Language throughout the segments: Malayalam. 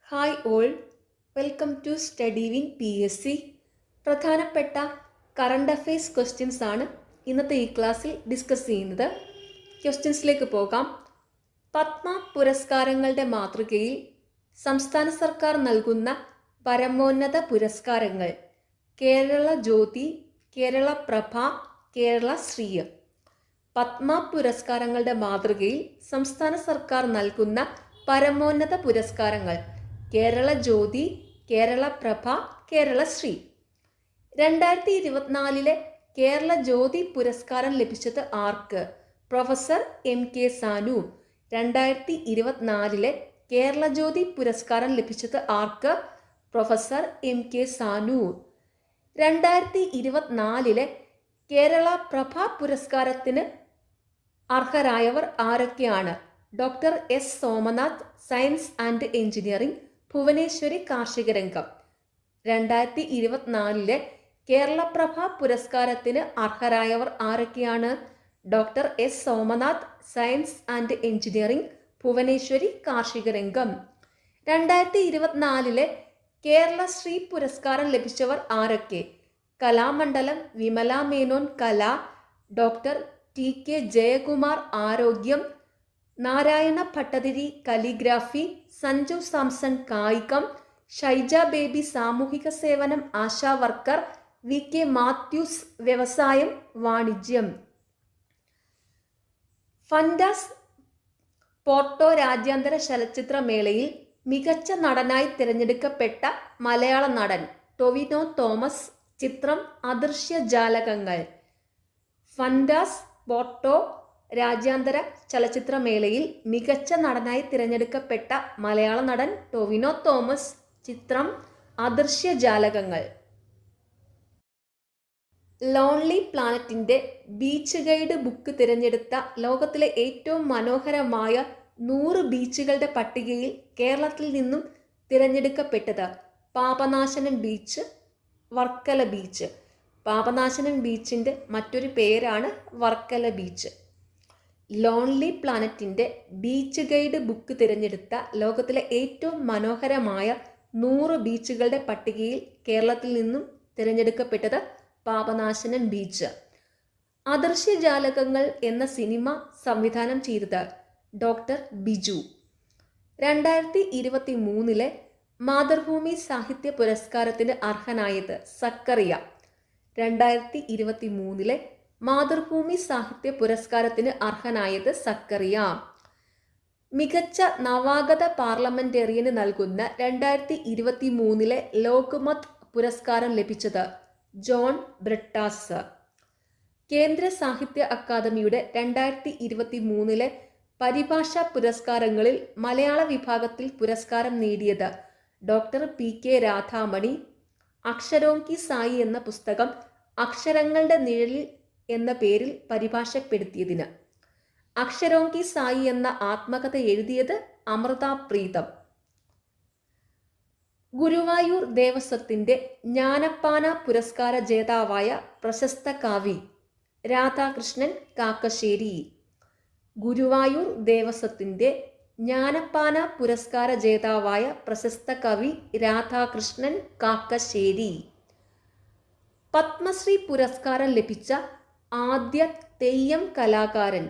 Hi all, welcome to study win PSC. പ്രധാനപ്പെട്ട കറണ്ട് അഫയേഴ്സ് ക്വസ്റ്റ്യൻസ് ആണ് ഇന്നത്തെ ഈ ക്ലാസ്സിൽ ഡിസ്കസ് ചെയ്യുന്നത്. ക്വസ്റ്റ്യൻസിലേക്ക് പോകാം. പത്മ പുരസ്കാരങ്ങളുടെ മാതൃകയിൽ സംസ്ഥാന സർക്കാർ നൽകുന്ന പരമോന്നത പുരസ്കാരങ്ങൾ: കേരള ജ്യോതി, കേരള പ്രഭ, കേരള ശ്രീ. പത്മ പുരസ്കാരങ്ങളുടെ മാതൃകയിൽ സംസ്ഥാന സർക്കാർ നൽകുന്ന പരമോന്നത പുരസ്കാരങ്ങൾ: കേരള ജ്യോതി, കേരള പ്രഭ, കേരള ശ്രീ. 2024 കേരള ജ്യോതി പുരസ്കാരം ലഭിച്ചത് ആർക്ക്? Professor MK Sanu. 2024 കേരള ജ്യോതി പുരസ്കാരം ലഭിച്ചത് ആർക്ക്? Professor MK Sanu. 2024 കേരള പ്രഭ പുരസ്കാരത്തിന് അർഹരായവർ ആരൊക്കെയാണ്? Doctor S Somanath, science and engineering, Bhuvaneswari കാർഷിക രംഗം. 2024 കേരള പ്രഭ പുരസ്കാരത്തിന് അർഹരായവർ ആരൊക്കെയാണ്? Doctor S Somanath, science and engineering, Bhuvaneswari കാർഷിക രംഗം. 2024 കേരള ശ്രീ പുരസ്കാരം ലഭിച്ചവർ ആരൊക്കെ? കലാമണ്ഡലം വിമല മേനോൻ കല, ഡോക്ടർ TK ജയകുമാർ ആരോഗ്യം, നാരായണ ഭട്ടതിരി കലിഗ്രാഫി, സഞ്ജു സാംസൺ കായികം, ഷൈജ ബേബി സാമൂഹിക സേവനം ആശാ വർക്കർ, VK മാത്യൂസ് വ്യവസായം വാണിജ്യം. ഫൻഡാസ് പോർട്ടോ രാജ്യാന്തര ചലച്ചിത്രമേളയിൽ മികച്ച നടനായി തിരഞ്ഞെടുക്കപ്പെട്ട മലയാള നടൻ ടൊവിനോ തോമസ്. ചിത്രം അദൃശ്യ ജാലകങ്ങൾ. ഫൻഡാസ് പോർട്ടോ രാജ്യാന്തര ചലച്ചിത്രമേളയിൽ മികച്ച നടനായി തിരഞ്ഞെടുക്കപ്പെട്ട മലയാള നടൻ ടൊവിനോ തോമസ്. ചിത്രം അദൃശ്യ ജാലകങ്ങൾ. ലോൺലി പ്ലാനറ്റിന്റെ ബീച്ച് ഗൈഡ് ബുക്ക് തിരഞ്ഞെടുത്ത ലോകത്തിലെ ഏറ്റവും മനോഹരമായ 100 ബീച്ചുകളുടെ പട്ടികയിൽ കേരളത്തിൽ നിന്നും തിരഞ്ഞെടുക്കപ്പെട്ടത് പാപനാശനം ബീച്ച്, വർക്കല ബീച്ച്. പാപനാശനം ബീച്ചിന്റെ മറ്റൊരു പേരാണ് വർക്കല ബീച്ച്. ലോൺലി പ്ലാനറ്റിന്റെ ബീച്ച് ഗൈഡ് ബുക്ക് തിരഞ്ഞെടുത്ത ലോകത്തിലെ ഏറ്റവും മനോഹരമായ 100 ബീച്ചുകളുടെ പട്ടികയിൽ കേരളത്തിൽ നിന്നും തിരഞ്ഞെടുക്കപ്പെട്ടത് പാപനാശനം ബീച്ച്. അദൃശ്യ ജാലകങ്ങൾ എന്ന സിനിമ സംവിധാനം ചെയ്തത് ഡോക്ടർ ബിജു. 2023 മാതൃഭൂമി സാഹിത്യ പുരസ്കാരത്തിന് അർഹനായത് സക്കറിയ. 2023 മാതൃഭൂമി സാഹിത്യ പുരസ്കാരത്തിന് അർഹനായത് സക്കറിയ. മികച്ച നവാഗത പാർലമെന്റേറിയന് നൽകുന്ന 2023 ലോക്മത് പുരസ്കാരം ലഭിച്ചത് ജോൺ ബ്രിട്ടാസ്. കേന്ദ്ര സാഹിത്യ അക്കാദമിയുടെ 2023 പരിഭാഷാ പുരസ്കാരങ്ങളിൽ മലയാള വിഭാഗത്തിൽ പുരസ്കാരം നേടിയത് ഡോക്ടർ PK രാധാമണി. അക്ഷരോങ്കി സായി എന്ന പുസ്തകം അക്ഷരങ്ങളുടെ നിഴലിൽ എന്ന പേരിൽ പരിഭാഷപ്പെടുത്തിയതിന്. അക്ഷരോങ്കി സായി എന്ന ആത്മകഥ എഴുതിയത് അമൃത പ്രീതം. ഗുരുവായൂർ ദേവസ്വത്തിന്റെ ജ്ഞാനപ്പാന പുരസ്കാര ജേതാവായ പ്രശസ്ത കവി രാധാകൃഷ്ണൻ കാക്കശ്ശേരി. ഗുരുവായൂർ ദേവസ്വത്തിന്റെ ജ്ഞാനപ്പാന പുരസ്കാര ജേതാവായ പ്രശസ്ത കവി രാധാകൃഷ്ണൻ കാക്കശ്ശേരി. പത്മശ്രീ പുരസ്കാരം ലഭിച്ച ആദ്യ തെയ്യം കലാകാരൻ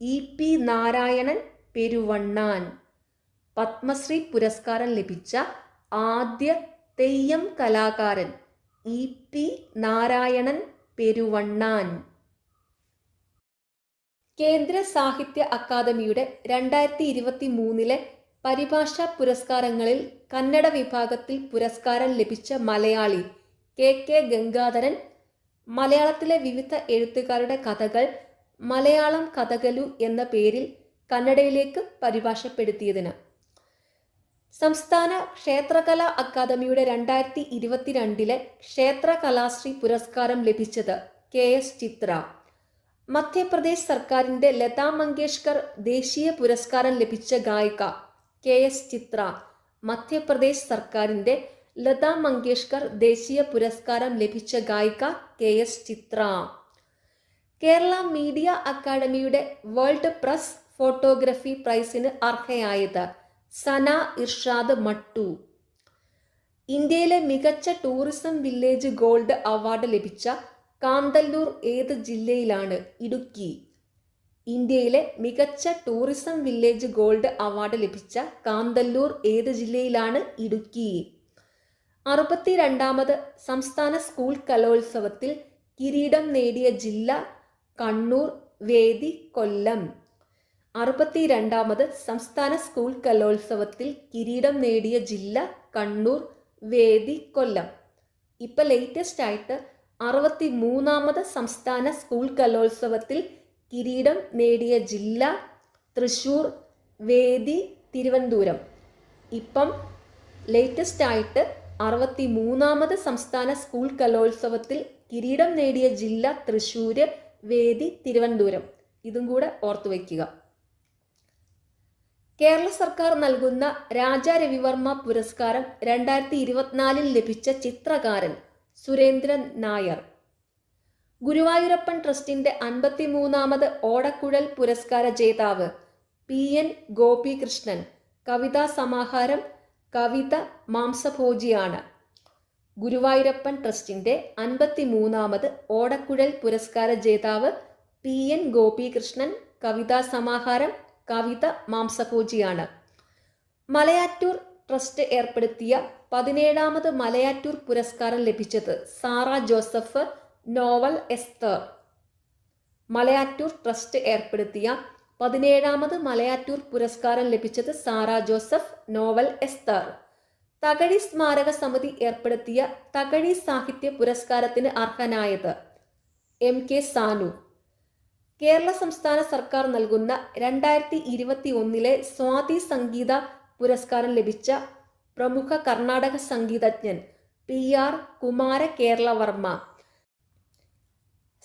EP നാരായണൻ പെരുവണ്ണാൻ. പത്മശ്രീ പുരസ്കാരം ലഭിച്ച ആദ്യ തെയ്യം കലാകാരൻ EP നാരായണൻ പെരുവണ്ണാൻ. കേന്ദ്ര സാഹിത്യ അക്കാദമിയുടെ 2023 പരിഭാഷാ പുരസ്കാരങ്ങളിൽ കന്നഡ വിഭാഗത്തിൽ പുരസ്കാരം ലഭിച്ച മലയാളി KK ഗംഗാധരൻ. മലയാളത്തിലെ വിവിധ എഴുത്തുകാരുടെ കഥകൾ മലയാളം കഥകളു എന്ന പേരിൽ കന്നഡയിലേക്ക് പരിഭാഷപ്പെടുത്തിയതിന്. സംസ്ഥാന ക്ഷേത്രകലാ അക്കാദമിയുടെ 2022 ക്ഷേത്രകലാശ്രീ പുരസ്കാരം ലഭിച്ചത് KS ചിത്ര. മധ്യപ്രദേശ് സർക്കാരിന്റെ ലതാ മങ്കേഷ്കർ ദേശീയ പുരസ്കാരം ലഭിച്ച ഗായിക KS ചിത്ര. മധ്യപ്രദേശ് സർക്കാരിന്റെ ലതാ മങ്കേഷ്കർ ദേശീയ പുരസ്കാരം ലഭിച്ച ഗായിക KS ചിത്ര. കേരള മീഡിയ അക്കാദമിയുടെ വേൾഡ് പ്രസ് ഫോട്ടോഗ്രഫി പ്രൈസിന് അർഹയായത് സന ഇർഷാദ് മട്ടു. ഇന്ത്യയിലെ മികച്ച ടൂറിസം വില്ലേജ് ഗോൾഡ് അവാർഡ് ലഭിച്ച കാന്തല്ലൂർ ഏത് ജില്ലയിലാണ്? ഇടുക്കി. ഇന്ത്യയിലെ മികച്ച ടൂറിസം വില്ലേജ് ഗോൾഡ് അവാർഡ് ലഭിച്ച കാന്തല്ലൂർ ഏത് ജില്ലയിലാണ്? ഇടുക്കി. 62ാമത് സംസ്ഥാന സ്കൂൾ കലോത്സവത്തിൽ കിരീടം നേടിയ ജില്ല? കണ്ണൂർ. വേദി കൊല്ലം. 62ാമത് സംസ്ഥാന സ്കൂൾ കലോത്സവത്തിൽ കിരീടം നേടിയ ജില്ല? കണ്ണൂർ. വേദി കൊല്ലം. ഇപ്പം ലേറ്റസ്റ്റ് ആയിട്ട് 63ാമത് സംസ്ഥാന സ്കൂൾ കലോത്സവത്തിൽ കിരീടം നേടിയ ജില്ല? തൃശ്ശൂർ. വേദി തിരുവനന്തപുരം. ഇപ്പം ലേറ്റസ്റ്റ് ആയിട്ട് 63ാമത് സംസ്ഥാന സ്കൂൾ കലോത്സവത്തിൽ കിരീടം നേടിയ ജില്ല തൃശ്ശൂർ. വേദി തിരുവനന്തപുരം. ഇതും കൂടെ ഓർത്തു വയ്ക്കുക. കേരള സർക്കാർ നൽകുന്ന രാജാ രവിവർമ്മ പുരസ്കാരം 2024 ലഭിച്ച ചിത്രകാരൻ? സുരേന്ദ്രൻ നായർ. ഗുരുവായൂരപ്പൻ ട്രസ്റ്റിന്റെ 53ാമത് ഓടക്കുഴൽ പുരസ്കാര ജേതാവ്? PN ഗോപികൃഷ്ണൻ. കവിതാ സമാഹാരം കവിത മാംസഭോജിയാണ്. ഗുരുവായൂരപ്പൻ ട്രസ്റ്റിന്റെ 53ാമത് ഓടക്കുഴൽ പുരസ്കാര ജേതാവ്? PN ഗോപികൃഷ്ണൻ. കവിതാ സമാഹാരം കവിത മാംസഭോജിയാണ്. മലയാറ്റൂർ ട്രസ്റ്റ് ഏർപ്പെടുത്തിയ 17ാമത് മലയാറ്റൂർ പുരസ്കാരം ലഭിച്ചത്? സാറ ജോസഫ്. നോവൽ എസ്തർ. മലയാറ്റൂർ ട്രസ്റ്റ് ഏർപ്പെടുത്തിയ 17ാമത് മലയാറ്റൂർ പുരസ്കാരം ലഭിച്ചത്? സാറ ജോസഫ്. നോവൽ എസ്തർ. തകഴി സ്മാരക സമിതി ഏർപ്പെടുത്തിയ തകഴി സാഹിത്യ പുരസ്കാരത്തിന് അർഹനായത്? MK സാനു. കേരള സംസ്ഥാന സർക്കാർ നൽകുന്ന 2021 സ്വാതി സംഗീത പുരസ്കാരം ലഭിച്ച പ്രമുഖ കർണാടക സംഗീതജ്ഞൻ? PR കുമാരകേരളവർമ്മ.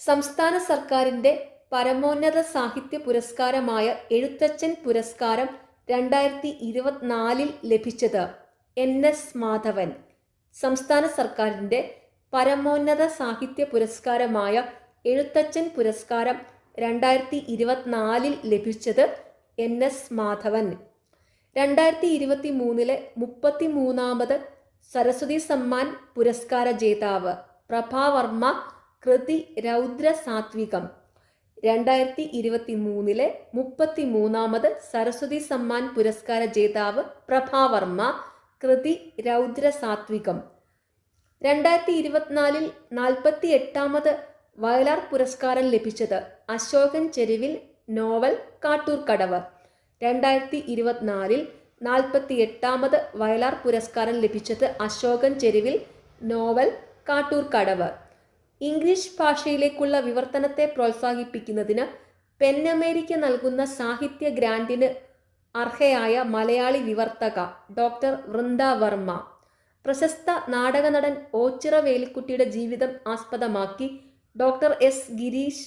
സംസ്ഥാന സർക്കാരിൻ്റെ പരമോന്നത സാഹിത്യ പുരസ്കാരമായ എഴുത്തച്ഛൻ പുരസ്കാരം 2024 ലഭിച്ചത്? NS മാധവൻ. സംസ്ഥാന സർക്കാരിൻ്റെ പരമോന്നത സാഹിത്യ പുരസ്കാരമായ എഴുത്തച്ഛൻ പുരസ്കാരം 2024 ലഭിച്ചത്? NS മാധവൻ. 2023 33ാമത് സരസ്വതി സമ്മാൻ പുരസ്കാര ജേതാവ്? പ്രഭാവർമ്മ. കൃതി രൗദ്ര സാത്വികം. 2023 33ാമത് സരസ്വതി സമ്മാൻ പുരസ്കാര ജേതാവ്? പ്രഭാവർമ്മ. കൃതി രൗദ്ര സാത്വികം. 2024 48ാമത് വയലാർ പുരസ്കാരം ലഭിച്ചത്? അശോകൻ ചെരുവിൽ. നോവൽ കാട്ടൂർക്കടവ്. 2024 48ാമത് വയലാർ പുരസ്കാരം ലഭിച്ചത്? അശോകൻ ചെരുവിൽ. നോവൽ കാട്ടൂർക്കടവ്. ഇംഗ്ലീഷ് ഭാഷയിലേക്കുള്ള വിവർത്തനത്തെ പ്രോത്സാഹിപ്പിക്കുന്നതിന് പെൻ അമേരിക്ക നൽകുന്ന സാഹിത്യ ഗ്രാന്റിന് അർഹയായ മലയാളി വിവർത്തക? ഡോക്ടർ വൃന്ദ വർമ്മ. പ്രശസ്ത നാടക നടൻ ഓച്ചിറ വേലിക്കുട്ടിയുടെ ജീവിതം ആസ്പദമാക്കി ഡോക്ടർ S ഗിരീഷ്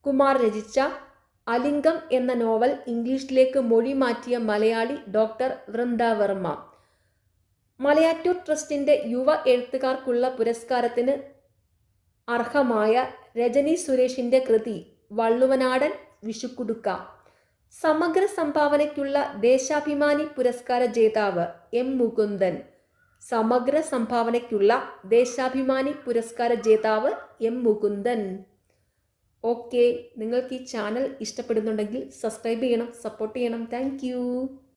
കുമാർ രചിച്ച അലിംഗം എന്ന നോവൽ ഇംഗ്ലീഷിലേക്ക് മൊഴി മാറ്റിയ മലയാളി? ഡോക്ടർ വൃന്ദ വർമ്മ. മലയാറ്റൂർ ട്രസ്റ്റിന്റെ യുവ എഴുത്തുകാർക്കുള്ള പുരസ്കാരത്തിന് അർഹമായ രജനി സുരേഷിന്റെ കൃതി? വള്ളുവനാടൻ വിഷുക്കുടുക്ക. സമഗ്ര സംഭാവനയ്ക്കുള്ള ദേശാഭിമാനി പുരസ്കാര ജേതാവ്? M മുകുന്ദൻ. സമഗ്ര സംഭാവനയ്ക്കുള്ള ദേശാഭിമാനി പുരസ്കാര ജേതാവ്? M മുകുന്ദൻ. ഓക്കെ, നിങ്ങൾക്ക് ഈ ചാനൽ ഇഷ്ടപ്പെടുന്നുണ്ടെങ്കിൽ സബ്സ്ക്രൈബ് ചെയ്യണം, സപ്പോർട്ട് ചെയ്യണം. താങ്ക്